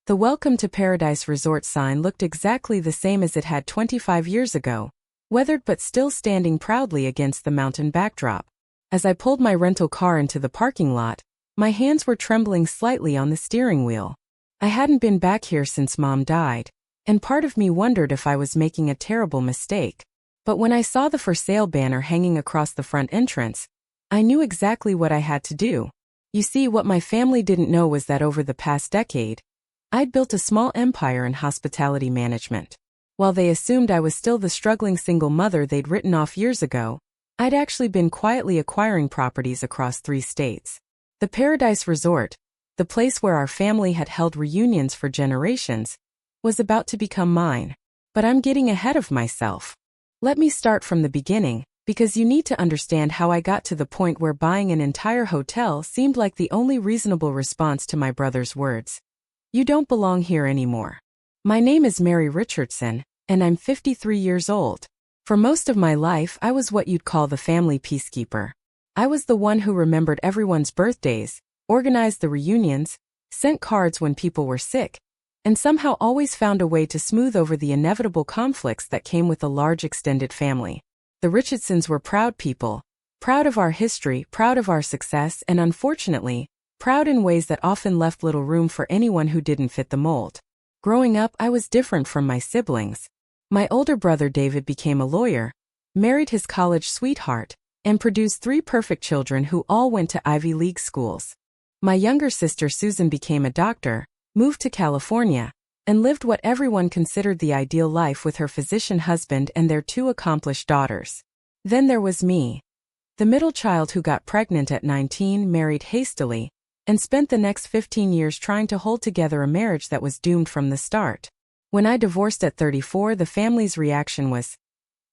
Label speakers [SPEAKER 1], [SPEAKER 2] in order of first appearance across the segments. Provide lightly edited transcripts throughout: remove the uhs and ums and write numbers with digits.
[SPEAKER 1] The Welcome to Paradise Resort sign looked exactly the same as it had 25 years ago, weathered but still standing proudly against the mountain backdrop. As I pulled my rental car into the parking lot, my hands were trembling slightly on the steering wheel. I hadn't been back here since Mom died, and part of me wondered if I was making a terrible mistake. But when I saw the for sale banner hanging across the front entrance, I knew exactly what I had to do. You see, what my family didn't know was that over the past decade, I'd built a small empire in hospitality management. While they assumed I was still the struggling single mother they'd written off years ago, I'd actually been quietly acquiring properties across 3 states. The Paradise Resort, the place where our family had held reunions for generations, was about to become mine. But I'm getting ahead of myself. Let me start from the beginning, because you need to understand how I got to the point where buying an entire hotel seemed like the only reasonable response to my brother's words. You don't belong here anymore. My name is Mary Richardson, and I'm 53 years old. For most of my life, I was what you'd call the family peacekeeper. I was the one who remembered everyone's birthdays, organized the reunions, sent cards when people were sick, and somehow always found a way to smooth over the inevitable conflicts that came with a large extended family. The Richardsons were proud people, proud of our history, proud of our success, and unfortunately, proud in ways that often left little room for anyone who didn't fit the mold. Growing up, I was different from my siblings. My older brother David became a lawyer, married his college sweetheart, and produced 3 perfect children who all went to Ivy League schools. My younger sister Susan became a doctor, moved to California, and lived what everyone considered the ideal life with her physician husband and their 2 accomplished daughters. Then there was me, the middle child who got pregnant at 19, married hastily, and spent the next 15 years trying to hold together a marriage that was doomed from the start. When I divorced at 34, the family's reaction was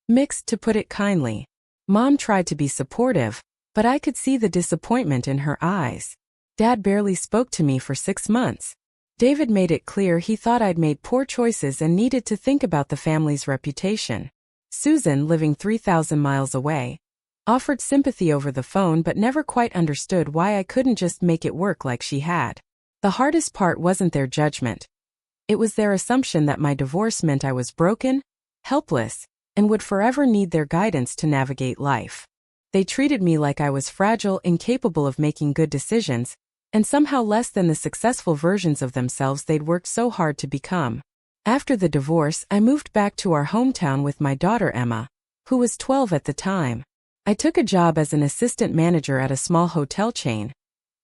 [SPEAKER 1] mixed, to put it kindly. Mom tried to be supportive, but I could see the disappointment in her eyes. Dad barely spoke to me for 6 months. David made it clear he thought I'd made poor choices and needed to think about the family's reputation. Susan, living 3,000 miles away, offered sympathy over the phone but never quite understood why I couldn't just make it work like she had. The hardest part wasn't their judgment. It was their assumption that my divorce meant I was broken, helpless, and would forever need their guidance to navigate life. They treated me like I was fragile, incapable of making good decisions, and somehow less than the successful versions of themselves they'd worked so hard to become. After the divorce, I moved back to our hometown with my daughter Emma, who was 12 at the time. I took a job as an assistant manager at a small hotel chain,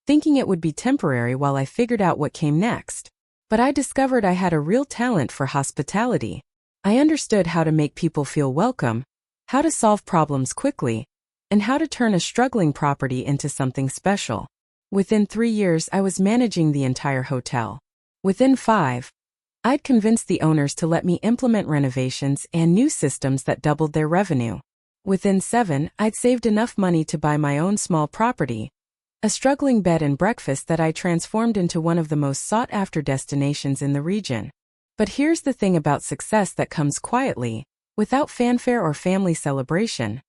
[SPEAKER 1] thinking it would be temporary while I figured out what came next. But I discovered I had a real talent for hospitality. I understood how to make people feel welcome, how to solve problems quickly, and how to turn a struggling property into something special. Within 3 years, I was managing the entire hotel. Within 5, I'd convinced the owners to let me implement renovations and new systems that doubled their revenue. Within 7, I'd saved enough money to buy my own small property, a struggling bed and breakfast that I transformed into one of the most sought-after destinations in the region. But here's the thing about success that comes quietly, without fanfare or family celebration.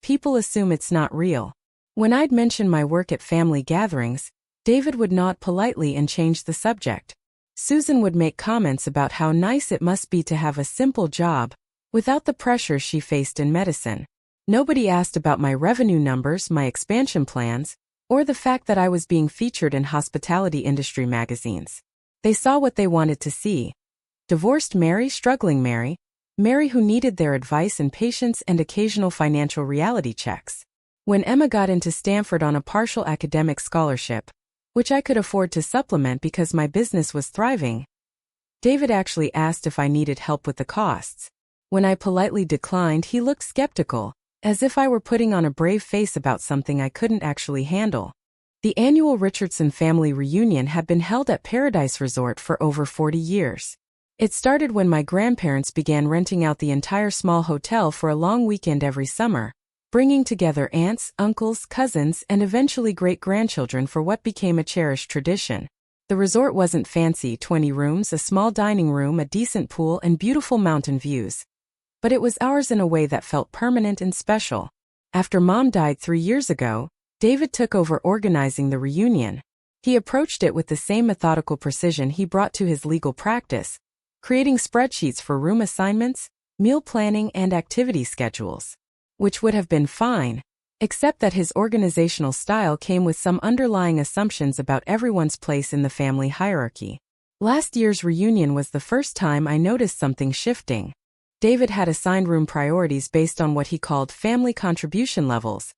[SPEAKER 1] People assume it's not real. When I'd mention my work at family gatherings, David would nod politely and change the subject. Susan would make comments about how nice it must be to have a simple job, without the pressures she faced in medicine. Nobody asked about my revenue numbers, my expansion plans, or the fact that I was being featured in hospitality industry magazines. They saw what they wanted to see. Divorced Mary, struggling Mary, Mary who needed their advice and patience and occasional financial reality checks. When Emma got into Stanford on a partial academic scholarship, which I could afford to supplement because my business was thriving, David actually asked if I needed help with the costs. When I politely declined, he looked skeptical, as if I were putting on a brave face about something I couldn't actually handle. The annual Richardson family reunion had been held at Paradise Resort for over 40 years. It started when my grandparents began renting out the entire small hotel for a long weekend every summer, bringing together aunts, uncles, cousins, and eventually great-grandchildren for what became a cherished tradition. The resort wasn't fancy, 20 rooms, a small dining room, a decent pool, and beautiful mountain views. But it was ours in a way that felt permanent and special. After Mom died 3 years ago, David took over organizing the reunion. He approached it with the same methodical precision he brought to his legal practice, creating spreadsheets for room assignments, meal planning, and activity schedules. Which would have been fine, except that his organizational style came with some underlying assumptions about everyone's place in the family hierarchy. Last year's reunion was the first time I noticed something shifting. David had assigned room priorities based on what he called family contribution levels,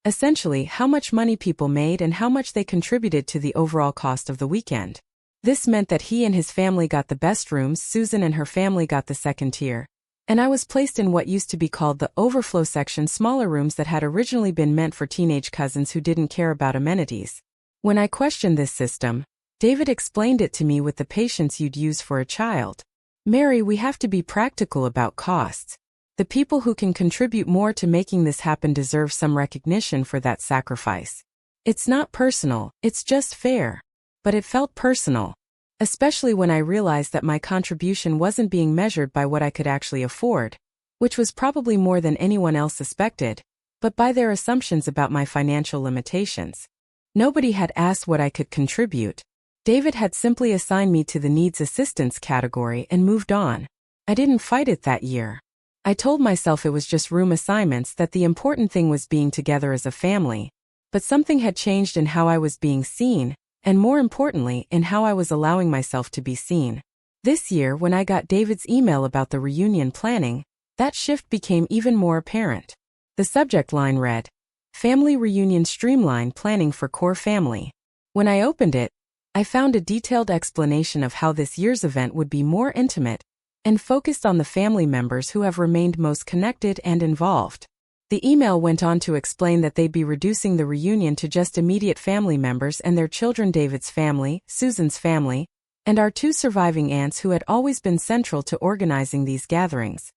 [SPEAKER 1] essentially how much money people made and how much they contributed to the overall cost of the weekend. This meant that he and his family got the best rooms, Susan and her family got the second tier, and I was placed in what used to be called the overflow section, smaller rooms that had originally been meant for teenage cousins who didn't care about amenities. When I questioned this system, David explained it to me with the patience you'd use for a child. Mary, we have to be practical about costs. The people who can contribute more to making this happen deserve some recognition for that sacrifice. It's not personal, it's just fair. But it felt personal, especially when I realized that my contribution wasn't being measured by what I could actually afford, which was probably more than anyone else suspected, but by their assumptions about my financial limitations. Nobody had asked what I could contribute. David had simply assigned me to the needs assistance category and moved on. I didn't fight it that year. I told myself it was just room assignments, that the important thing was being together as a family. But something had changed in how I was being seen, and more importantly, in how I was allowing myself to be seen. This year, when I got David's email about the reunion planning, that shift became even more apparent. The subject line read, "Family Reunion Streamline Planning for Core Family." When I opened it, I found a detailed explanation of how this year's event would be more intimate and focused on the family members who have remained most connected and involved. The email went on to explain that they'd be reducing the reunion to just immediate family members and their children, David's family, Susan's family, and our two surviving aunts who had always been central to organizing these gatherings.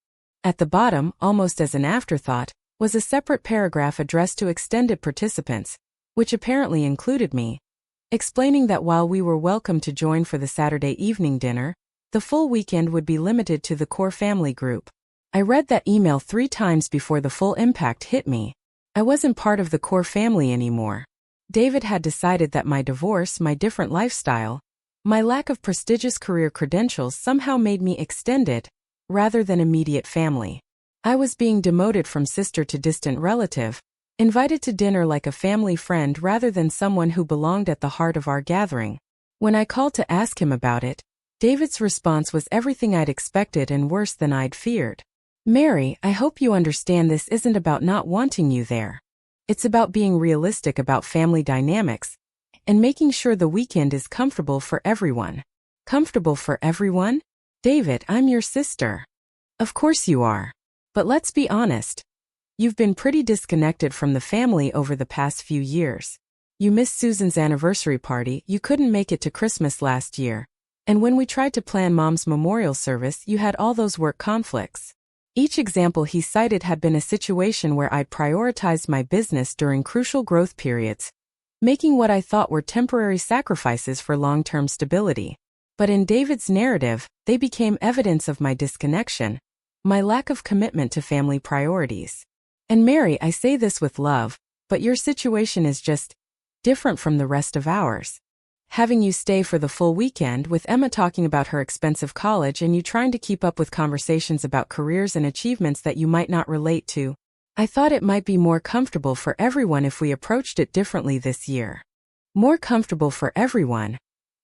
[SPEAKER 1] At the bottom, almost as an afterthought, was a separate paragraph addressed to extended participants, which apparently included me, explaining that while we were welcome to join for the Saturday evening dinner, the full weekend would be limited to the core family group. I read that email 3 times before the full impact hit me. I wasn't part of the core family anymore. David had decided that my divorce, my different lifestyle, my lack of prestigious career credentials somehow made me extended, rather than immediate family. I was being demoted from sister to distant relative, invited to dinner like a family friend rather than someone who belonged at the heart of our gathering. When I called to ask him about it, David's response was everything I'd expected and worse than I'd feared. "Mary, I hope you understand this isn't about not wanting you there. It's about being realistic about family dynamics and making sure the weekend is comfortable for everyone." Comfortable for everyone? David, I'm your sister. Of course you are. But let's be honest. You've been pretty disconnected from the family over the past few years. You missed Susan's anniversary party, you couldn't make it to Christmas last year, and when we tried to plan Mom's memorial service, you had all those work conflicts. Each example he cited had been a situation where I'd prioritized my business during crucial growth periods, making what I thought were temporary sacrifices for long-term stability. But in David's narrative, they became evidence of my disconnection, my lack of commitment to family priorities. And Mary, I say this with love, but your situation is just different from the rest of ours. Having you stay for the full weekend with Emma talking about her expensive college and you trying to keep up with conversations about careers and achievements that you might not relate to, I thought it might be more comfortable for everyone if we approached it differently this year. More comfortable for everyone?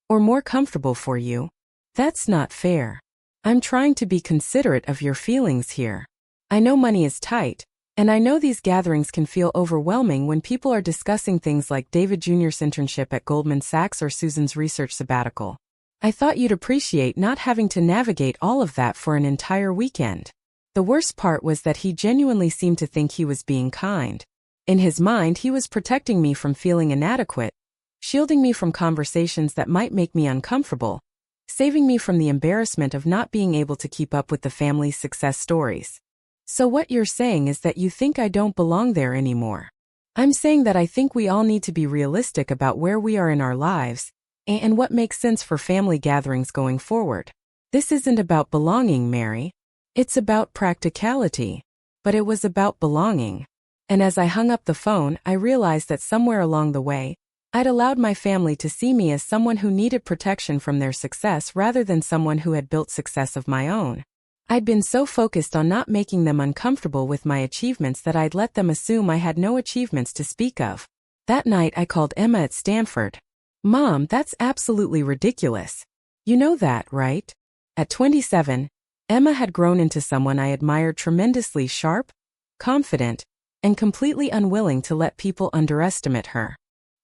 [SPEAKER 1] Or more comfortable for you? That's not fair. I'm trying to be considerate of your feelings here. I know money is tight, and I know these gatherings can feel overwhelming when people are discussing things like David Jr.'s internship at Goldman Sachs or Susan's research sabbatical. I thought you'd appreciate not having to navigate all of that for an entire weekend. The worst part was that he genuinely seemed to think he was being kind. In his mind, he was protecting me from feeling inadequate, shielding me from conversations that might make me uncomfortable, saving me from the embarrassment of not being able to keep up with the family's success stories. So what you're saying is that you think I don't belong there anymore. I'm saying that I think we all need to be realistic about where we are in our lives and what makes sense for family gatherings going forward. This isn't about belonging, Mary. It's about practicality. But it was about belonging. And as I hung up the phone, I realized that somewhere along the way, I'd allowed my family to see me as someone who needed protection from their success rather than someone who had built success of my own. I'd been so focused on not making them uncomfortable with my achievements that I'd let them assume I had no achievements to speak of. That night I called Emma at Stanford. "Mom, that's absolutely ridiculous. You know that, right?" At 27, Emma had grown into someone I admired tremendously: sharp, confident, and completely unwilling to let people underestimate her.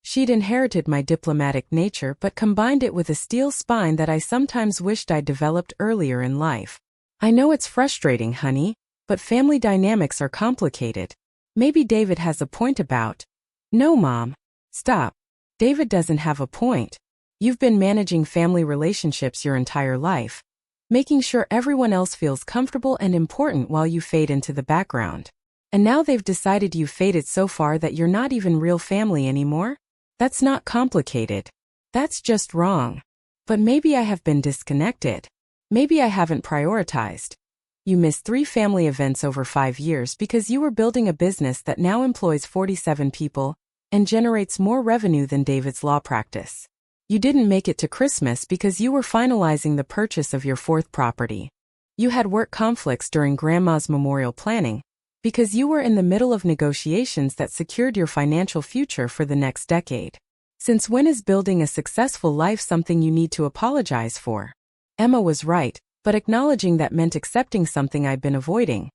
[SPEAKER 1] She'd inherited my diplomatic nature but combined it with a steel spine that I sometimes wished I'd developed earlier in life. "I know it's frustrating, honey, but family dynamics are complicated. Maybe David has a point about—" "No, Mom. Stop. David doesn't have a point. You've been managing family relationships your entire life, making sure everyone else feels comfortable and important while you fade into the background. And now they've decided you've faded so far that you're not even real family anymore? That's not complicated. That's just wrong. But maybe I have been disconnected. Maybe I haven't prioritized. You missed 3 family events over 5 years because you were building a business that now employs 47 people and generates more revenue than David's law practice. You didn't make it to Christmas because you were finalizing the purchase of your 4th property. You had work conflicts during Grandma's memorial planning because you were in the middle of negotiations that secured your financial future for the next decade. Since when is building a successful life something you need to apologize for?" Emma was right, but acknowledging that meant accepting something I'd been avoiding.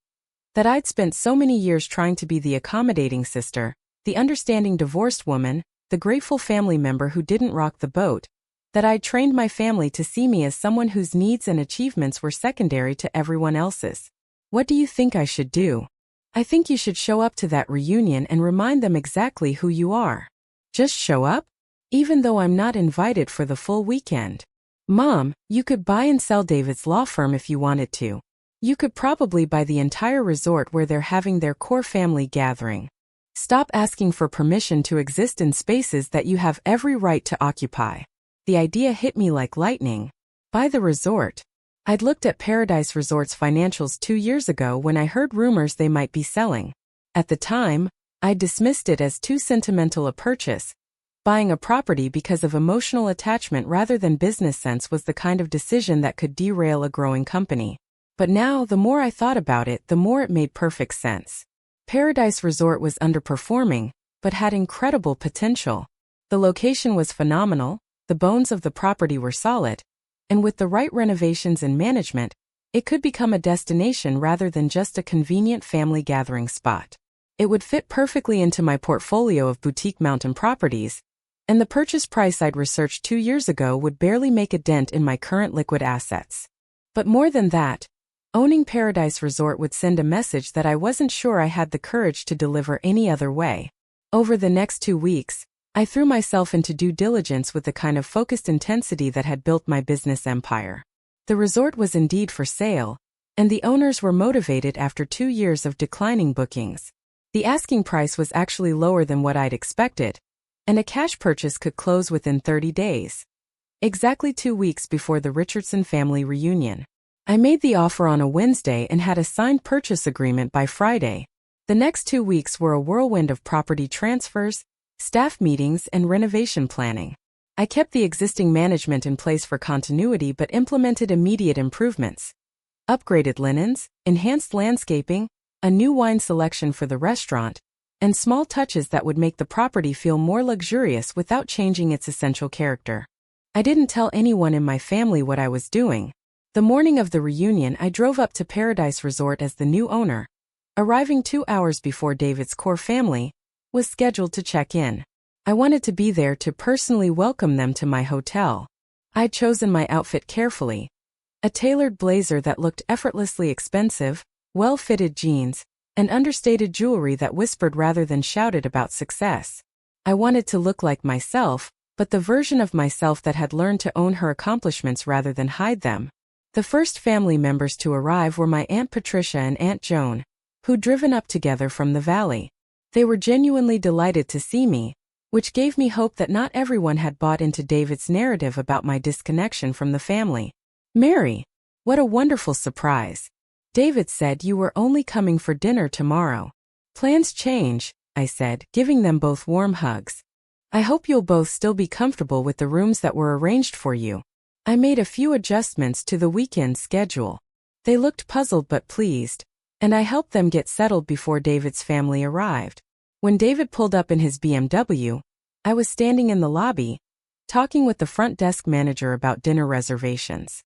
[SPEAKER 1] That I'd spent so many years trying to be the accommodating sister, the understanding divorced woman, the grateful family member who didn't rock the boat. That I'd trained my family to see me as someone whose needs and achievements were secondary to everyone else's. "What do you think I should do?" "I think you should show up to that reunion and remind them exactly who you are." "Just show up? Even though I'm not invited for the full weekend?" "Mom, you could buy and sell David's law firm if you wanted to. You could probably buy the entire resort where they're having their core family gathering. Stop asking for permission to exist in spaces that you have every right to occupy." The idea hit me like lightning. Buy the resort. I'd looked at Paradise Resort's financials 2 years ago when I heard rumors they might be selling. At the time, I dismissed it as too sentimental a purchase. Buying a property because of emotional attachment rather than business sense was the kind of decision that could derail a growing company. But now, the more I thought about it, the more it made perfect sense. Paradise Resort was underperforming, but had incredible potential. The location was phenomenal, the bones of the property were solid, and with the right renovations and management, it could become a destination rather than just a convenient family gathering spot. It would fit perfectly into my portfolio of boutique mountain properties, and the purchase price I'd researched 2 years ago would barely make a dent in my current liquid assets. But more than that, owning Paradise Resort would send a message that I wasn't sure I had the courage to deliver any other way. Over the next 2 weeks, I threw myself into due diligence with the kind of focused intensity that had built my business empire. The resort was indeed for sale, and the owners were motivated after 2 years of declining bookings. The asking price was actually lower than what I'd expected, and a cash purchase could close within 30 days. Exactly 2 weeks before the Richardson family reunion. I made the offer on a Wednesday and had a signed purchase agreement by Friday. The next 2 weeks were a whirlwind of property transfers, staff meetings, and renovation planning. I kept the existing management in place for continuity but implemented immediate improvements. Upgraded linens, enhanced landscaping, a new wine selection for the restaurant, and small touches that would make the property feel more luxurious without changing its essential character. I didn't tell anyone in my family what I was doing. The morning of the reunion, I drove up to Paradise Resort as the new owner, arriving 2 hours before David's core family was scheduled to check in. I wanted to be there to personally welcome them to my hotel. I'd chosen my outfit carefully. A tailored blazer that looked effortlessly expensive, well-fitted jeans, and understated jewelry that whispered rather than shouted about success. I wanted to look like myself, but the version of myself that had learned to own her accomplishments rather than hide them. The first family members to arrive were my Aunt Patricia and Aunt Joan, who'd driven up together from the valley. They were genuinely delighted to see me, which gave me hope that not everyone had bought into David's narrative about my disconnection from the family. "Mary, what a wonderful surprise. David said you were only coming for dinner tomorrow." "Plans change," I said, giving them both warm hugs. I hope you'll both still be comfortable with the rooms that were arranged for you. I made a few adjustments to the weekend schedule. They looked puzzled but pleased, and I helped them get settled before David's family arrived. When David pulled up in his BMW, I was standing in the lobby, talking with the front desk manager about dinner reservations.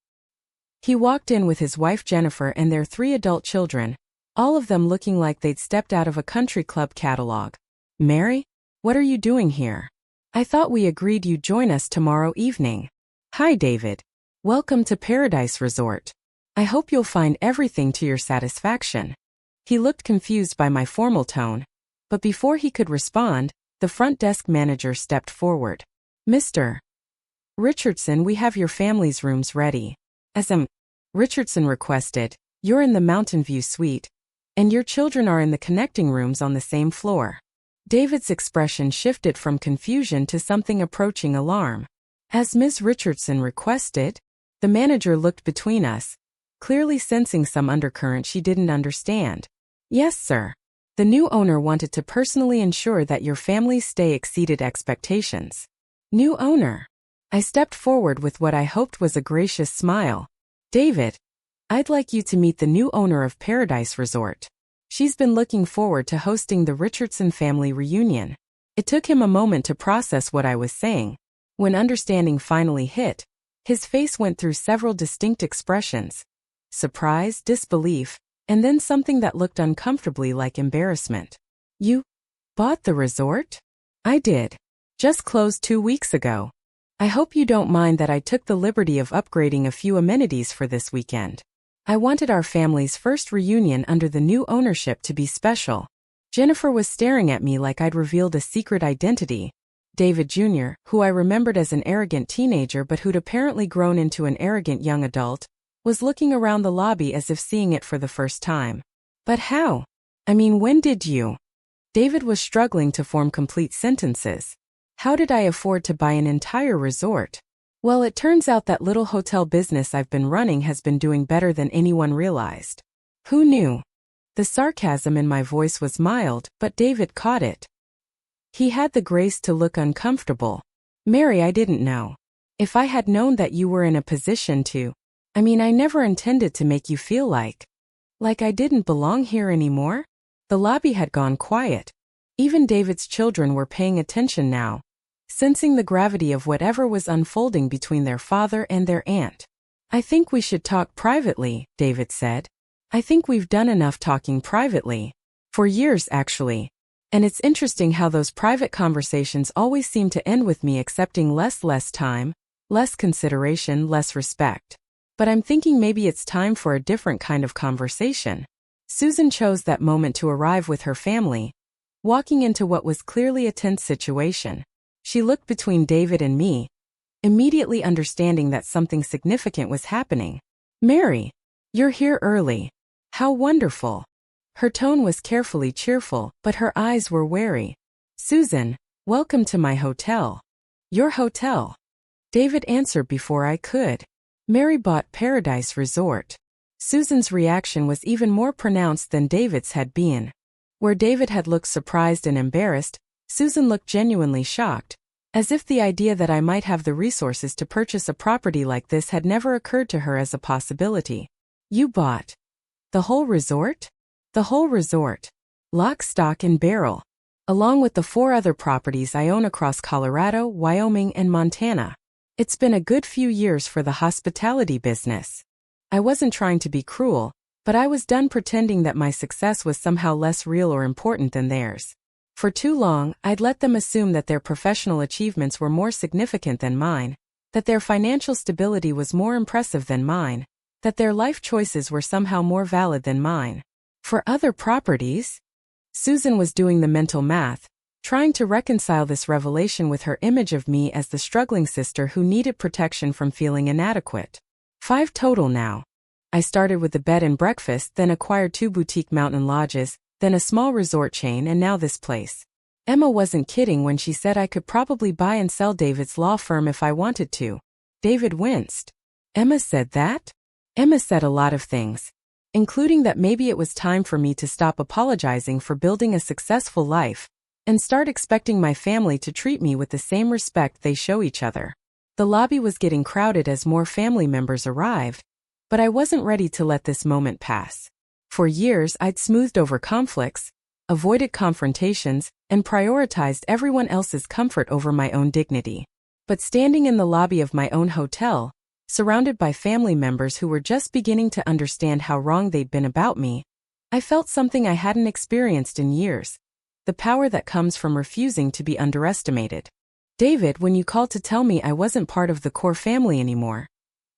[SPEAKER 1] He walked in with his wife Jennifer and their 3 adult children, all of them looking like they'd stepped out of a country club catalog. "Mary, what are you doing here? I thought we agreed you'd join us tomorrow evening." "Hi, David. Welcome to Paradise Resort. I hope you'll find everything to your satisfaction." He looked confused by my formal tone, but before he could respond, the front desk manager stepped forward. "Mr. Richardson, we have your family's rooms ready. As Richardson requested, you're in the Mountain View suite, and your children are in the connecting rooms on the same floor." David's expression shifted from confusion to something approaching alarm. "As Ms. Richardson requested?" The manager looked between us, clearly sensing some undercurrent she didn't understand. "Yes, sir. The new owner wanted to personally ensure that your family's stay exceeded expectations." "New owner?" I stepped forward with what I hoped was a gracious smile. "David, I'd like you to meet the new owner of Paradise Resort. She's been looking forward to hosting the Richardson family reunion." It took him a moment to process what I was saying. When understanding finally hit, his face went through several distinct expressions: surprise, disbelief, and then something that looked uncomfortably like embarrassment. "You bought the resort?" "I did. Just closed 2 weeks ago. I hope you don't mind that I took the liberty of upgrading a few amenities for this weekend. I wanted our family's first reunion under the new ownership to be special." Jennifer was staring at me like I'd revealed a secret identity. David Jr., who I remembered as an arrogant teenager but who'd apparently grown into an arrogant young adult, was looking around the lobby as if seeing it for the first time. "But how? I mean, when did you?" David was struggling to form complete sentences. "How did I afford to buy an entire resort? Well, it turns out that little hotel business I've been running has been doing better than anyone realized." "Who knew?" The sarcasm in my voice was mild, but David caught it. He had the grace to look uncomfortable. "Mary, I didn't know. If I had known that you were in a position to, I never intended to make you feel like I didn't belong here anymore." The lobby had gone quiet. Even David's children were paying attention now, sensing the gravity of whatever was unfolding between their father and their aunt. "I think we should talk privately," David said. "I think we've done enough talking privately. For years, actually. And it's interesting how those private conversations always seem to end with me accepting less time, less consideration, less respect. But I'm thinking maybe it's time for a different kind of conversation." Susan chose that moment to arrive with her family, walking into what was clearly a tense situation. She looked between David and me, immediately understanding that something significant was happening. "Mary, you're here early. How wonderful." Her tone was carefully cheerful, but her eyes were wary. "Susan, welcome to my hotel." "Your hotel?" David answered before I could. "Mary bought Paradise Resort." Susan's reaction was even more pronounced than David's had been. Where David had looked surprised and embarrassed, Susan looked genuinely shocked, as if the idea that I might have the resources to purchase a property like this had never occurred to her as a possibility. "You bought the whole resort?" "The whole resort. Lock, stock, and barrel. Along with the 4 other properties I own across Colorado, Wyoming, and Montana. It's been a good few years for the hospitality business." I wasn't trying to be cruel, but I was done pretending that my success was somehow less real or important than theirs. For too long, I'd let them assume that their professional achievements were more significant than mine, that their financial stability was more impressive than mine, that their life choices were somehow more valid than mine. "For other properties?" Susan was doing the mental math, trying to reconcile this revelation with her image of me as the struggling sister who needed protection from feeling inadequate. 5 total now. I started with the bed and breakfast, then acquired 2 boutique mountain lodges, then a small resort chain, and now this place. Emma wasn't kidding when she said I could probably buy and sell David's law firm if I wanted to. David winced. "Emma said that?" "Emma said a lot of things, including that maybe it was time for me to stop apologizing for building a successful life, and start expecting my family to treat me with the same respect they show each other. The lobby was getting crowded as more family members arrived, but I wasn't ready to let this moment pass. For years, I'd smoothed over conflicts, avoided confrontations, and prioritized everyone else's comfort over my own dignity. But standing in the lobby of my own hotel, surrounded by family members who were just beginning to understand how wrong they'd been about me, I felt something I hadn't experienced in years: the power that comes from refusing to be underestimated. David, when you called to tell me I wasn't part of the core family anymore,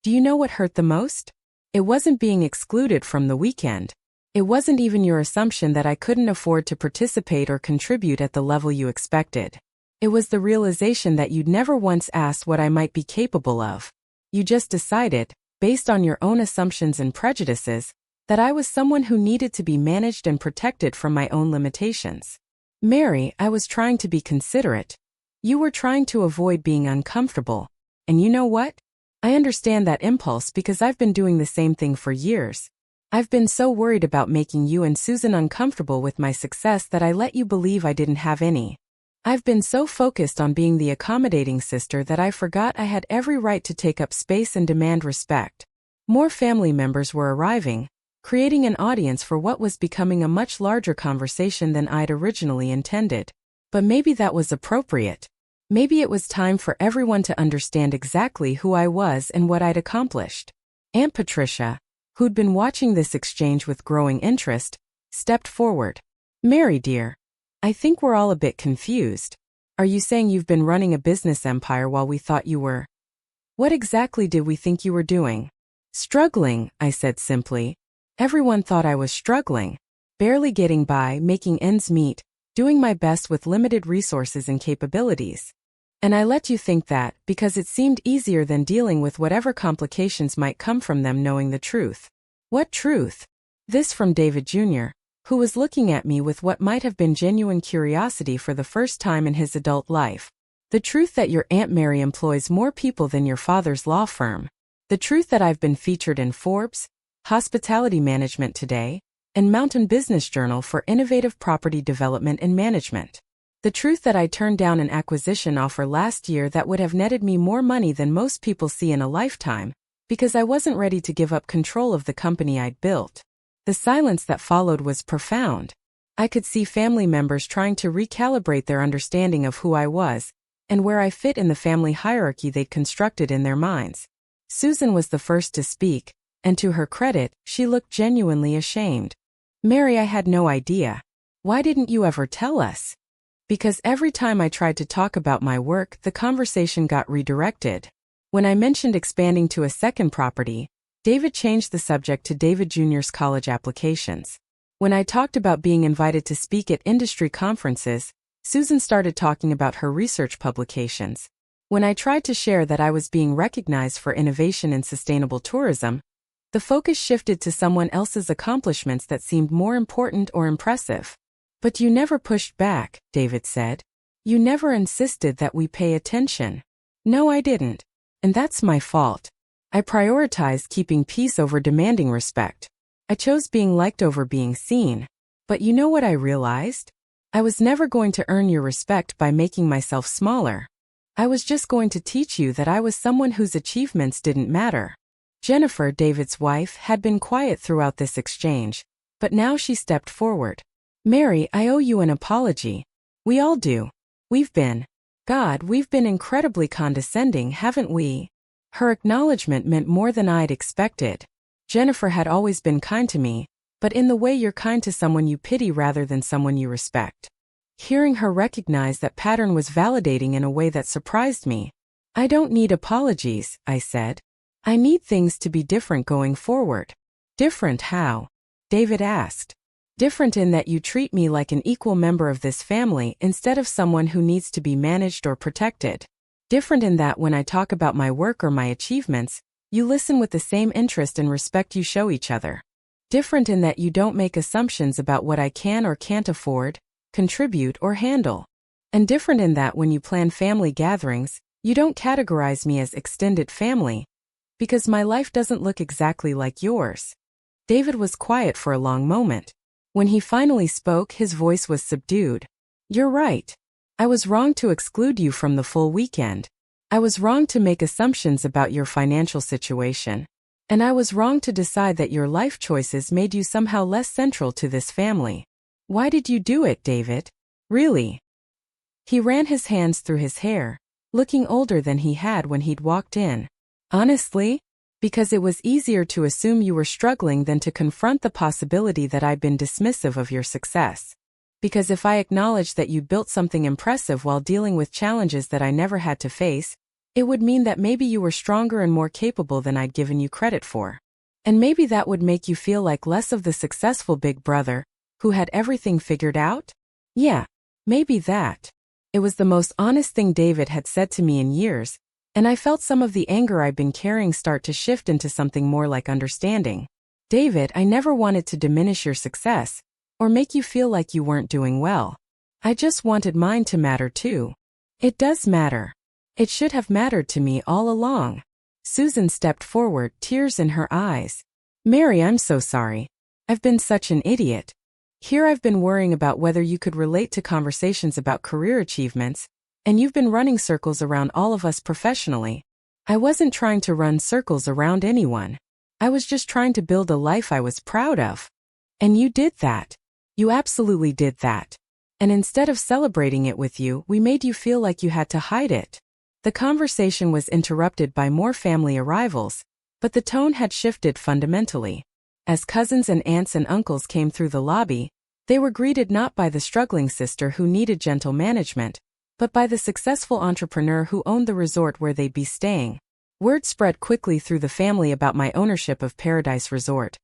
[SPEAKER 1] do you know what hurt the most? It wasn't being excluded from the weekend. It wasn't even your assumption that I couldn't afford to participate or contribute at the level you expected. It was the realization that you'd never once asked what I might be capable of. You just decided, based on your own assumptions and prejudices, that I was someone who needed to be managed and protected from my own limitations. Mary, I was trying to be considerate. You were trying to avoid being uncomfortable. And you know what? I understand that impulse because I've been doing the same thing for years. I've been so worried about making you and Susan uncomfortable with my success that I let you believe I didn't have any. I've been so focused on being the accommodating sister that I forgot I had every right to take up space and demand respect. More family members were arriving, creating an audience for what was becoming a much larger conversation than I'd originally intended. But maybe that was appropriate. Maybe it was time for everyone to understand exactly who I was and what I'd accomplished. Aunt Patricia, who'd been watching this exchange with growing interest, stepped forward. Mary dear, I think we're all a bit confused. Are you saying you've been running a business empire while we thought you were? What exactly did we think you were doing? Struggling, I said simply. Everyone thought I was struggling, barely getting by, making ends meet, doing my best with limited resources and capabilities. And I let you think that because it seemed easier than dealing with whatever complications might come from them knowing the truth. What truth? This from David Jr., who was looking at me with what might have been genuine curiosity for the first time in his adult life. The truth that your Aunt Mary employs more people than your father's law firm. The truth that I've been featured in Forbes, Hospitality Management Today, and Mountain Business Journal for innovative property development and management. The truth that I turned down an acquisition offer last year that would have netted me more money than most people see in a lifetime, because I wasn't ready to give up control of the company I'd built. The silence that followed was profound. I could see family members trying to recalibrate their understanding of who I was, and where I fit in the family hierarchy they'd constructed in their minds. Susan was the first to speak, and to her credit, she looked genuinely ashamed. Mary, I had no idea. Why didn't you ever tell us? Because every time I tried to talk about my work, the conversation got redirected. When I mentioned expanding to a second property, David changed the subject to David Jr.'s college applications. When I talked about being invited to speak at industry conferences, Susan started talking about her research publications. When I tried to share that I was being recognized for innovation in sustainable tourism, the focus shifted to someone else's accomplishments that seemed more important or impressive. But you never pushed back, David said. You never insisted that we pay attention. No, I didn't. And that's my fault. I prioritized keeping peace over demanding respect. I chose being liked over being seen. But you know what I realized? I was never going to earn your respect by making myself smaller. I was just going to teach you that I was someone whose achievements didn't matter. Jennifer, David's wife, had been quiet throughout this exchange, but now she stepped forward. Mary, I owe you an apology. We all do. We've been incredibly condescending, haven't we? Her acknowledgement meant more than I'd expected. Jennifer had always been kind to me, but in the way you're kind to someone you pity rather than someone you respect. Hearing her recognize that pattern was validating in a way that surprised me. I don't need apologies, I said. I need things to be different going forward. Different how? David asked. Different in that you treat me like an equal member of this family instead of someone who needs to be managed or protected. Different in that when I talk about my work or my achievements, you listen with the same interest and respect you show each other. Different in that you don't make assumptions about what I can or can't afford, contribute, or handle. And different in that when you plan family gatherings, you don't categorize me as extended family, because my life doesn't look exactly like yours. David was quiet for a long moment. When he finally spoke, his voice was subdued. You're right. I was wrong to exclude you from the full weekend. I was wrong to make assumptions about your financial situation. And I was wrong to decide that your life choices made you somehow less central to this family. Why did you do it, David? Really? He ran his hands through his hair, looking older than he had when he'd walked in. Honestly? Because it was easier to assume you were struggling than to confront the possibility that I'd been dismissive of your success. Because if I acknowledged that you built something impressive while dealing with challenges that I never had to face, it would mean that maybe you were stronger and more capable than I'd given you credit for. And maybe that would make you feel like less of the successful big brother, who had everything figured out? Yeah, maybe that. It was the most honest thing David had said to me in years, and I felt some of the anger I'd been carrying start to shift into something more like understanding. David, I never wanted to diminish your success, or make you feel like you weren't doing well. I just wanted mine to matter too. It does matter. It should have mattered to me all along. Susan stepped forward, tears in her eyes. Mary, I'm so sorry. I've been such an idiot. Here I've been worrying about whether you could relate to conversations about career achievements, and you've been running circles around all of us professionally. I wasn't trying to run circles around anyone. I was just trying to build a life I was proud of. And you did that. You absolutely did that. And instead of celebrating it with you, we made you feel like you had to hide it. The conversation was interrupted by more family arrivals, but the tone had shifted fundamentally. As cousins and aunts and uncles came through the lobby, they were greeted not by the struggling sister who needed gentle management, but by the successful entrepreneur who owned the resort where they'd be staying. Word spread quickly through the family about my ownership of Paradise Resort.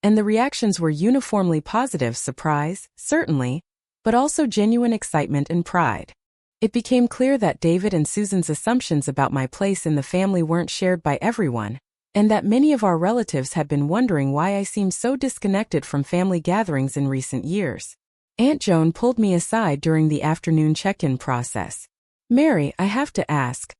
[SPEAKER 1] And the reactions were uniformly positive: surprise, certainly, but also genuine excitement and pride. It became clear that David and Susan's assumptions about my place in the family weren't shared by everyone, and that many of our relatives had been wondering why I seemed so disconnected from family gatherings in recent years. Aunt Joan pulled me aside during the afternoon check-in process. Mary, I have to ask,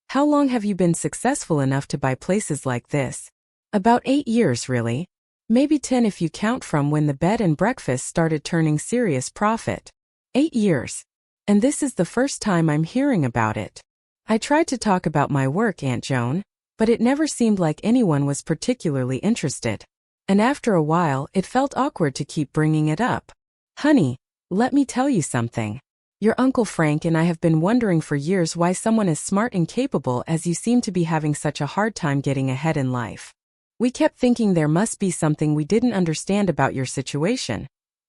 [SPEAKER 1] how long have you been successful enough to buy places like this? About 8 years, really. Maybe 10 if you count from when the bed and breakfast started turning serious profit. 8 years. And this is the first time I'm hearing about it. I tried to talk about my work, Aunt Joan, but it never seemed like anyone was particularly interested. And after a while, it felt awkward to keep bringing it up. Honey, let me tell you something. Your Uncle Frank and I have been wondering for years why someone as smart and capable as you seem to be having such a hard time getting ahead in life. We kept thinking there must be something we didn't understand about your situation,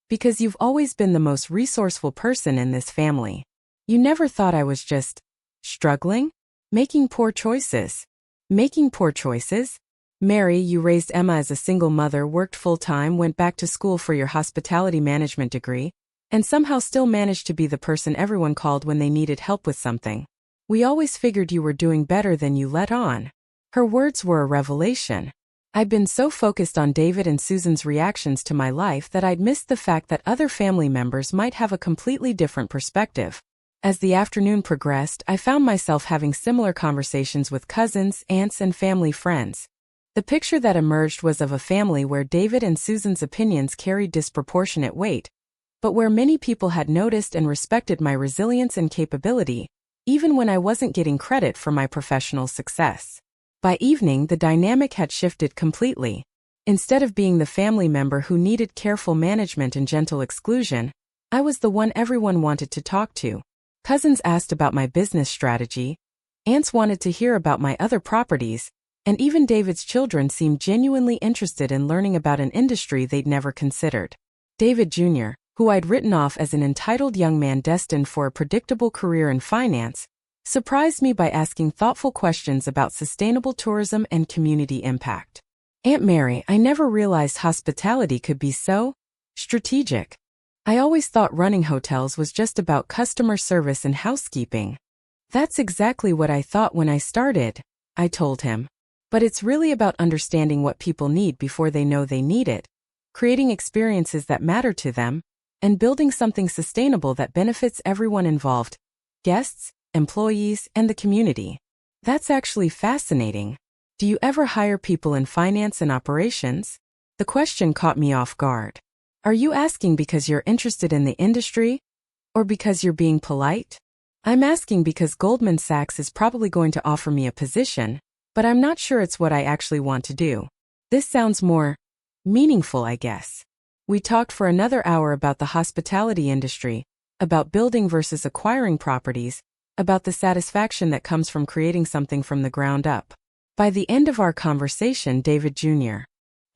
[SPEAKER 1] because you've always been the most resourceful person in this family. You never thought I was just struggling? Making poor choices. Making poor choices? Mary, you raised Emma as a single mother, worked full-time, went back to school for your hospitality management degree, and somehow still managed to be the person everyone called when they needed help with something. We always figured you were doing better than you let on. Her words were a revelation. I'd been so focused on David and Susan's reactions to my life that I'd missed the fact that other family members might have a completely different perspective. As the afternoon progressed, I found myself having similar conversations with cousins, aunts, and family friends. The picture that emerged was of a family where David and Susan's opinions carried disproportionate weight, but where many people had noticed and respected my resilience and capability, even when I wasn't getting credit for my professional success. By evening, the dynamic had shifted completely. Instead of being the family member who needed careful management and gentle exclusion, I was the one everyone wanted to talk to. Cousins asked about my business strategy, aunts wanted to hear about my other properties, and even David's children seemed genuinely interested in learning about an industry they'd never considered. David Jr., who I'd written off as an entitled young man destined for a predictable career in finance, surprised me by asking thoughtful questions about sustainable tourism and community impact. Aunt Mary, I never realized hospitality could be so strategic. I always thought running hotels was just about customer service and housekeeping. That's exactly what I thought when I started, I told him. But it's really about understanding what people need before they know they need it, creating experiences that matter to them, and building something sustainable that benefits everyone involved: guests, employees, and the community. That's actually fascinating. Do you ever hire people in finance and operations? The question caught me off guard. Are you asking because you're interested in the industry? Or because you're being polite? I'm asking because Goldman Sachs is probably going to offer me a position, but I'm not sure it's what I actually want to do. This sounds more meaningful, I guess. We talked for another hour about the hospitality industry, about building versus acquiring properties, about the satisfaction that comes from creating something from the ground up. By the end of our conversation, David Jr.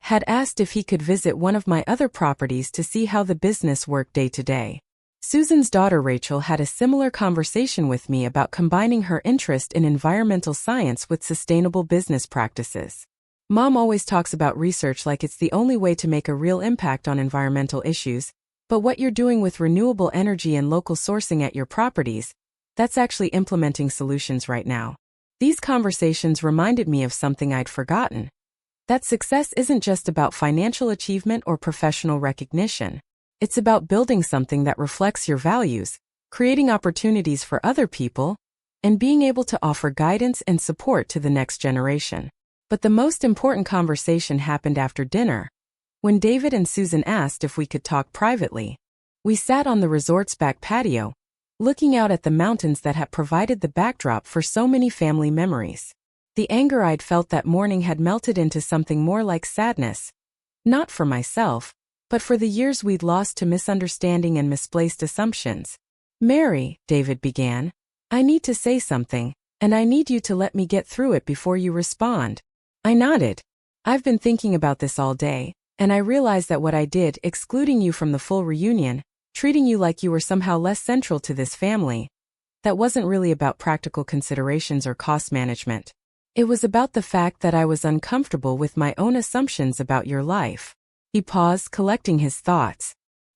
[SPEAKER 1] had asked if he could visit one of my other properties to see how the business worked day to day. Susan's daughter Rachel had a similar conversation with me about combining her interest in environmental science with sustainable business practices. Mom always talks about research like it's the only way to make a real impact on environmental issues, but what you're doing with renewable energy and local sourcing at your properties, that's actually implementing solutions right now. These conversations reminded me of something I'd forgotten. That success isn't just about financial achievement or professional recognition. It's about building something that reflects your values, creating opportunities for other people, and being able to offer guidance and support to the next generation. But the most important conversation happened after dinner, when David and Susan asked if we could talk privately. We sat on the resort's back patio, looking out at the mountains that had provided the backdrop for so many family memories. The anger I'd felt that morning had melted into something more like sadness, not for myself, but for the years we'd lost to misunderstanding and misplaced assumptions. "Mary," David began, "I need to say something, and I need you to let me get through it before you respond." I nodded. "I've been thinking about this all day, and I realized that what I did, excluding you from the full reunion, treating you like you were somehow less central to this family, that wasn't really about practical considerations or cost management. It was about the fact that I was uncomfortable with my own assumptions about your life." He paused, collecting his thoughts.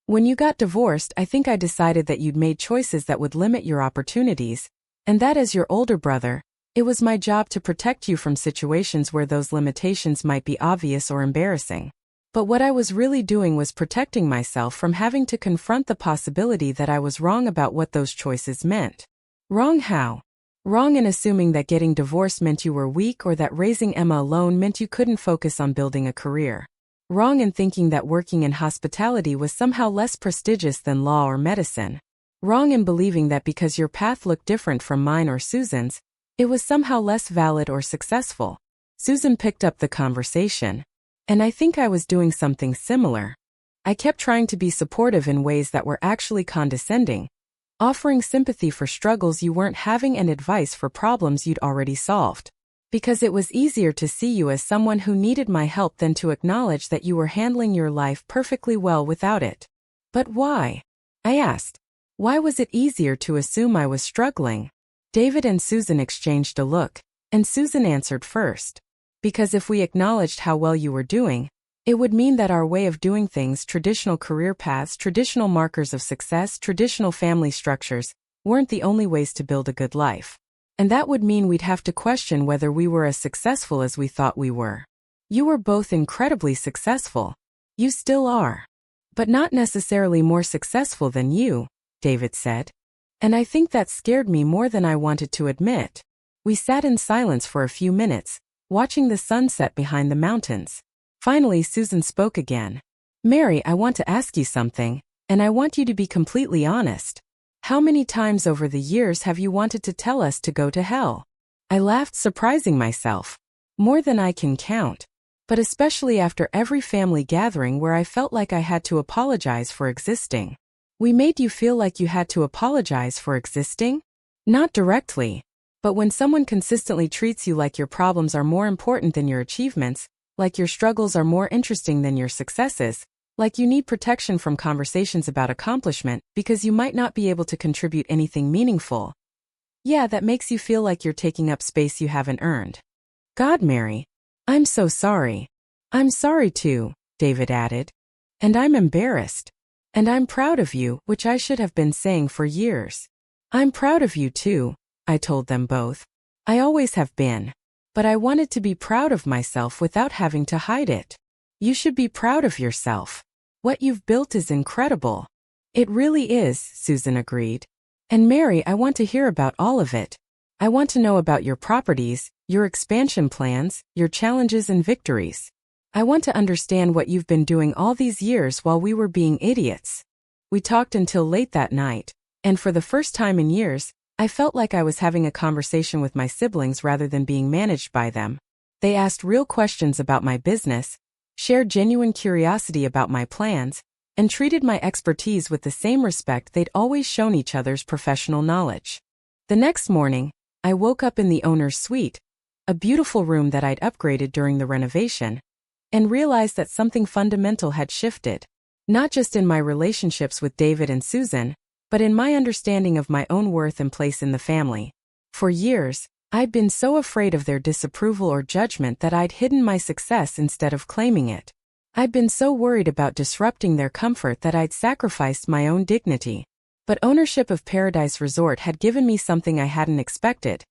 [SPEAKER 1] "When you got divorced, I think I decided that you'd made choices that would limit your opportunities, and that as your older brother, it was my job to protect you from situations where those limitations might be obvious or embarrassing. But what I was really doing was protecting myself from having to confront the possibility that I was wrong about what those choices meant." "Wrong how?" "Wrong in assuming that getting divorced meant you were weak or that raising Emma alone meant you couldn't focus on building a career. Wrong in thinking that working in hospitality was somehow less prestigious than law or medicine. Wrong in believing that because your path looked different from mine or Susan's, it was somehow less valid or successful." Susan picked up the conversation. "And I think I was doing something similar. I kept trying to be supportive in ways that were actually condescending, offering sympathy for struggles you weren't having and advice for problems you'd already solved. Because it was easier to see you as someone who needed my help than to acknowledge that you were handling your life perfectly well without it." "But why?" I asked. "Why was it easier to assume I was struggling?" David and Susan exchanged a look, and Susan answered first. "Because if we acknowledged how well you were doing, it would mean that our way of doing things, traditional career paths, traditional markers of success, traditional family structures, weren't the only ways to build a good life. And that would mean we'd have to question whether we were as successful as we thought we were. You were both incredibly successful. You still are. But not necessarily more successful than you," David said. And I think that scared me more than I wanted to admit. We sat in silence for a few minutes, watching the sunset behind the mountains. Finally, Susan spoke again. "Mary, I want to ask you something, and I want you to be completely honest. How many times over the years have you wanted to tell us to go to hell?" I laughed, surprising myself. "More than I can count. But especially after every family gathering where I felt like I had to apologize for existing." "We made you feel like you had to apologize for existing?" "Not directly. But when someone consistently treats you like your problems are more important than your achievements, like your struggles are more interesting than your successes, like you need protection from conversations about accomplishment because you might not be able to contribute anything meaningful. Yeah, that makes you feel like you're taking up space you haven't earned." "God, Mary, I'm so sorry." "I'm sorry too," David added. "And I'm embarrassed. And I'm proud of you, which I should have been saying for years." "I'm proud of you too," I told them both. "I always have been. But I wanted to be proud of myself without having to hide it." "You should be proud of yourself. What you've built is incredible." "It really is," Susan agreed. "And Mary, I want to hear about all of it. I want to know about your properties, your expansion plans, your challenges and victories. I want to understand what you've been doing all these years while we were being idiots." We talked until late that night, And for the first time in years, I felt like I was having a conversation with my siblings rather than being managed by them. They asked real questions about my business, shared genuine curiosity about my plans, and treated my expertise with the same respect they'd always shown each other's professional knowledge. The next morning, I woke up in the owner's suite, a beautiful room that I'd upgraded during the renovation, and realized that something fundamental had shifted, not just in my relationships with David and Susan, but in my understanding of my own worth and place in the family. For years, I'd been so afraid of their disapproval or judgment that I'd hidden my success instead of claiming it. I'd been so worried about disrupting their comfort that I'd sacrificed my own dignity. But ownership of Paradise Resort had given me something I hadn't expected.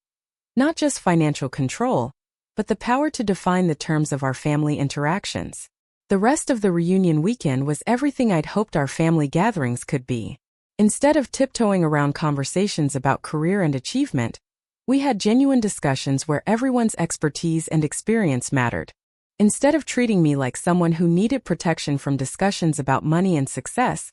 [SPEAKER 1] Not just financial control, but the power to define the terms of our family interactions. The rest of the reunion weekend was everything I'd hoped our family gatherings could be. Instead of tiptoeing around conversations about career and achievement, we had genuine discussions where everyone's expertise and experience mattered. Instead of treating me like someone who needed protection from discussions about money and success,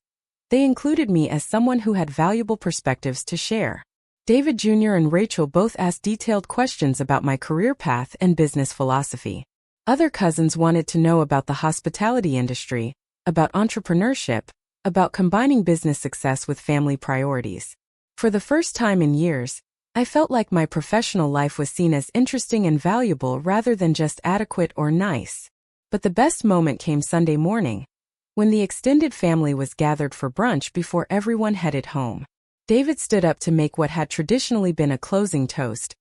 [SPEAKER 1] they included me as someone who had valuable perspectives to share. David Jr. and Rachel both asked detailed questions about my career path and business philosophy. Other cousins wanted to know about the hospitality industry, about entrepreneurship, about combining business success with family priorities. For the first time in years, I felt like my professional life was seen as interesting and valuable rather than just adequate or nice. But the best moment came Sunday morning, when the extended family was gathered for brunch before everyone headed home. David stood up to make what had traditionally been a closing toast,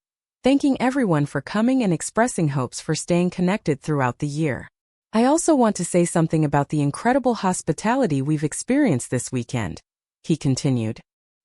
[SPEAKER 1] thanking everyone for coming and expressing hopes for staying connected throughout the year. I also want to say something about the incredible hospitality we've experienced this weekend, he continued.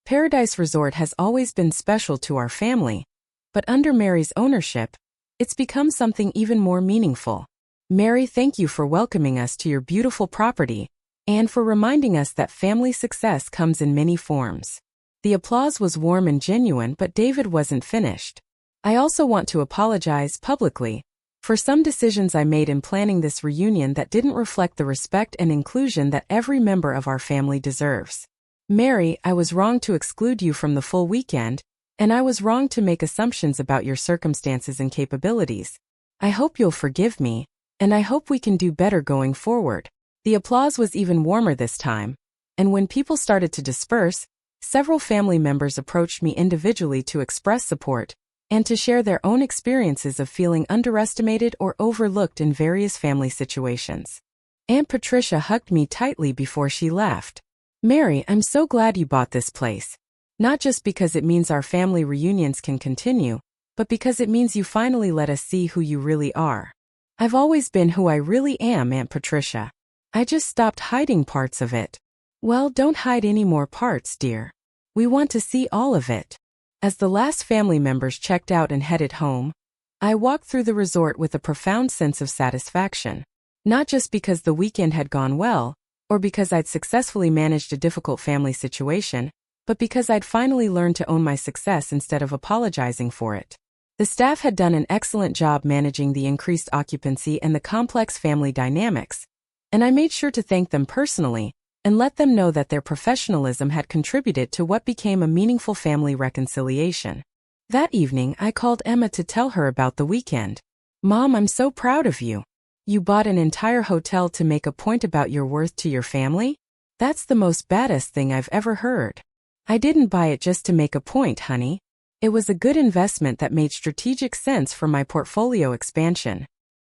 [SPEAKER 1] Paradise Resort has always been special to our family, but under Mary's ownership, it's become something even more meaningful. Mary, thank you for welcoming us to your beautiful property, and for reminding us that family success comes in many forms. The applause was warm and genuine, but David wasn't finished. I also want to apologize publicly for some decisions I made in planning this reunion that didn't reflect the respect and inclusion that every member of our family deserves. Mary, I was wrong to exclude you from the full weekend, and I was wrong to make assumptions about your circumstances and capabilities. I hope you'll forgive me, and I hope we can do better going forward. The applause was even warmer this time, and when people started to disperse, several family members approached me individually to express support and to share their own experiences of feeling underestimated or overlooked in various family situations. Aunt Patricia hugged me tightly before she left. Mary, I'm so glad you bought this place. Not just because it means our family reunions can continue, but because it means you finally let us see who you really are. I've always been who I really am, Aunt Patricia. I just stopped hiding parts of it. Well, don't hide any more parts, dear. We want to see all of it. As the last family members checked out and headed home, I walked through the resort with a profound sense of satisfaction. Not just because the weekend had gone well, or because I'd successfully managed a difficult family situation, but because I'd finally learned to own my success instead of apologizing for it. The staff had done an excellent job managing the increased occupancy and the complex family dynamics, and I made sure to thank them personally and let them know that their professionalism had contributed to what became a meaningful family reconciliation. That evening, I called Emma to tell her about the weekend. Mom, I'm so proud of you. You bought an entire hotel to make a point about your worth to your family? That's the most badass thing I've ever heard. I didn't buy it just to make a point, honey. It was a good investment that made strategic sense for my portfolio expansion.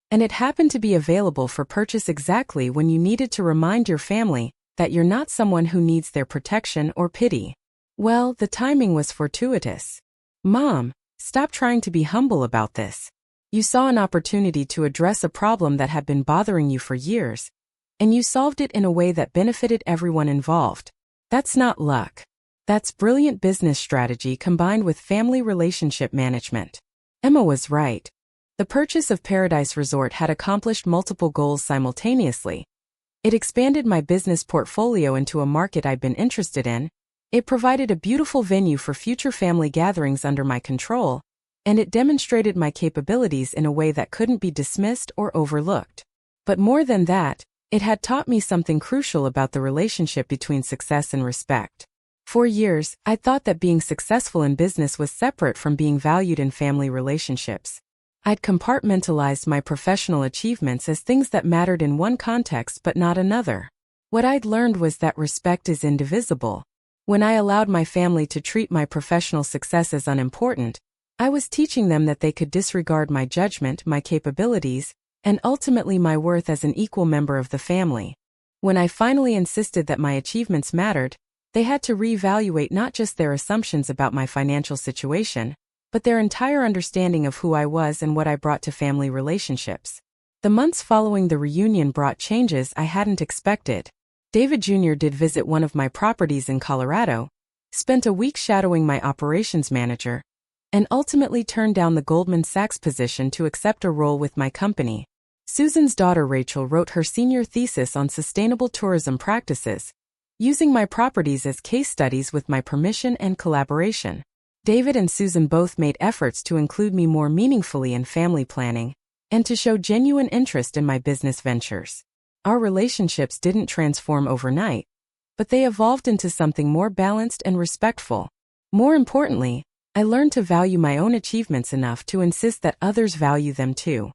[SPEAKER 1] And it happened to be available for purchase exactly when you needed to remind your family that you're not someone who needs their protection or pity. Well, the timing was fortuitous. Mom, stop trying to be humble about this. You saw an opportunity to address a problem that had been bothering you for years, and you solved it in a way that benefited everyone involved. That's not luck. That's brilliant business strategy combined with family relationship management. Emma was right. The purchase of Paradise Resort had accomplished multiple goals simultaneously. It expanded my business portfolio into a market I'd been interested in. It provided a beautiful venue for future family gatherings under my control, and it demonstrated my capabilities in a way that couldn't be dismissed or overlooked. But more than that, it had taught me something crucial about the relationship between success and respect. For years, I thought that being successful in business was separate from being valued in family relationships. I'd compartmentalized my professional achievements as things that mattered in one context but not another. What I'd learned was that respect is indivisible. When I allowed my family to treat my professional success as unimportant, I was teaching them that they could disregard my judgment, my capabilities, and ultimately my worth as an equal member of the family. When I finally insisted that my achievements mattered, they had to reevaluate not just their assumptions about my financial situation, but their entire understanding of who I was and what I brought to family relationships. The months following the reunion brought changes I hadn't expected. David Jr. did visit one of my properties in Colorado, spent a week shadowing my operations manager, and ultimately turned down the Goldman Sachs position to accept a role with my company. Susan's daughter Rachel wrote her senior thesis on sustainable tourism practices, using my properties as case studies with my permission and collaboration. David and Susan both made efforts to include me more meaningfully in family planning and to show genuine interest in my business ventures. Our relationships didn't transform overnight, but they evolved into something more balanced and respectful. More importantly, I learned to value my own achievements enough to insist that others value them too.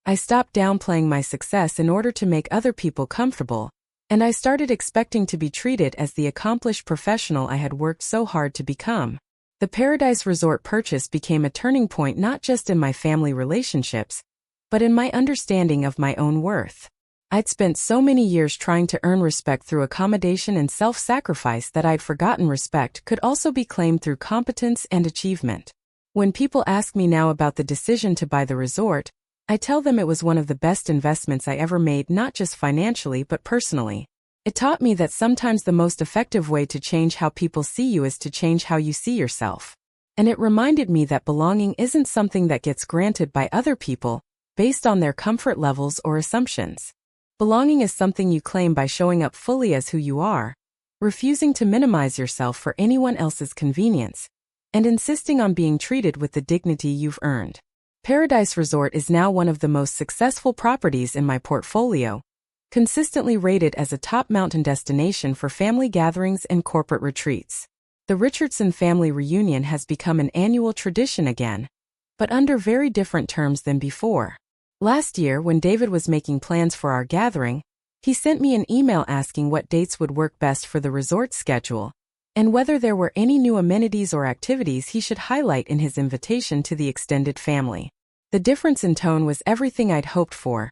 [SPEAKER 1] I stopped downplaying my success in order to make other people comfortable, and I started expecting to be treated as the accomplished professional I had worked so hard to become. The Paradise Resort purchase became a turning point not just in my family relationships, but in my understanding of my own worth. I'd spent so many years trying to earn respect through accommodation and self-sacrifice that I'd forgotten respect could also be claimed through competence and achievement. When people ask me now about the decision to buy the resort, I tell them it was one of the best investments I ever made, not just financially but personally. It taught me that sometimes the most effective way to change how people see you is to change how you see yourself. And it reminded me that belonging isn't something that gets granted by other people, based on their comfort levels or assumptions. Belonging is something you claim by showing up fully as who you are, refusing to minimize yourself for anyone else's convenience, and insisting on being treated with the dignity you've earned. Paradise Resort is now one of the most successful properties in my portfolio, consistently rated as a top mountain destination for family gatherings and corporate retreats. The Richardson family reunion has become an annual tradition again, but under very different terms than before. Last year, when David was making plans for our gathering, he sent me an email asking what dates would work best for the resort schedule, and whether there were any new amenities or activities he should highlight in his invitation to the extended family. The difference in tone was everything I'd hoped for: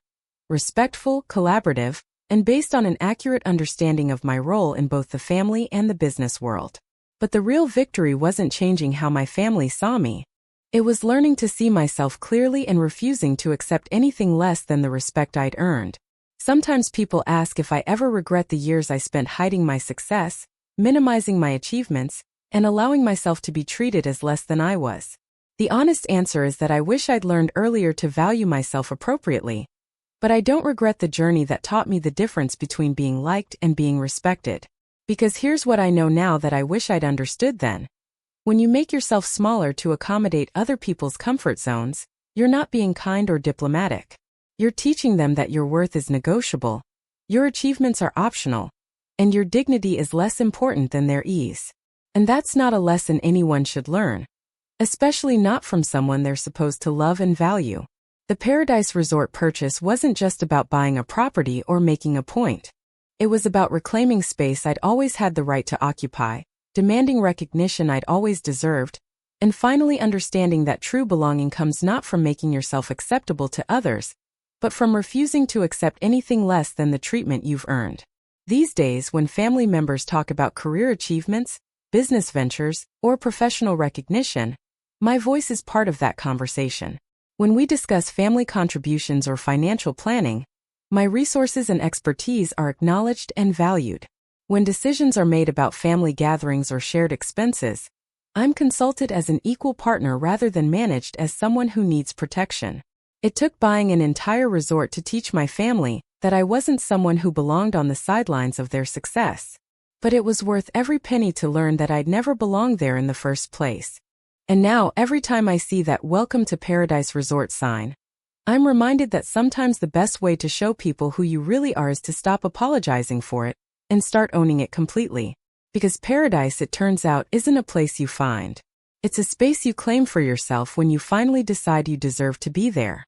[SPEAKER 1] respectful, collaborative, and based on an accurate understanding of my role in both the family and the business world. But the real victory wasn't changing how my family saw me. It was learning to see myself clearly and refusing to accept anything less than the respect I'd earned. Sometimes people ask if I ever regret the years I spent hiding my success, minimizing my achievements, and allowing myself to be treated as less than I was. The honest answer is that I wish I'd learned earlier to value myself appropriately. But I don't regret the journey that taught me the difference between being liked and being respected. Because here's what I know now that I wish I'd understood then. When you make yourself smaller to accommodate other people's comfort zones, you're not being kind or diplomatic. You're teaching them that your worth is negotiable, your achievements are optional, and your dignity is less important than their ease. And that's not a lesson anyone should learn, especially not from someone they're supposed to love and value. The Paradise Resort purchase wasn't just about buying a property or making a point. It was about reclaiming space I'd always had the right to occupy, demanding recognition I'd always deserved, and finally understanding that true belonging comes not from making yourself acceptable to others, but from refusing to accept anything less than the treatment you've earned. These days, when family members talk about career achievements, business ventures, or professional recognition, my voice is part of that conversation. When we discuss family contributions or financial planning, my resources and expertise are acknowledged and valued. When decisions are made about family gatherings or shared expenses, I'm consulted as an equal partner rather than managed as someone who needs protection. It took buying an entire resort to teach my family that I wasn't someone who belonged on the sidelines of their success. But it was worth every penny to learn that I'd never belonged there in the first place. And now, every time I see that "Welcome to Paradise Resort" sign, I'm reminded that sometimes the best way to show people who you really are is to stop apologizing for it and start owning it completely. Because paradise, it turns out, isn't a place you find. It's a space you claim for yourself when you finally decide you deserve to be there.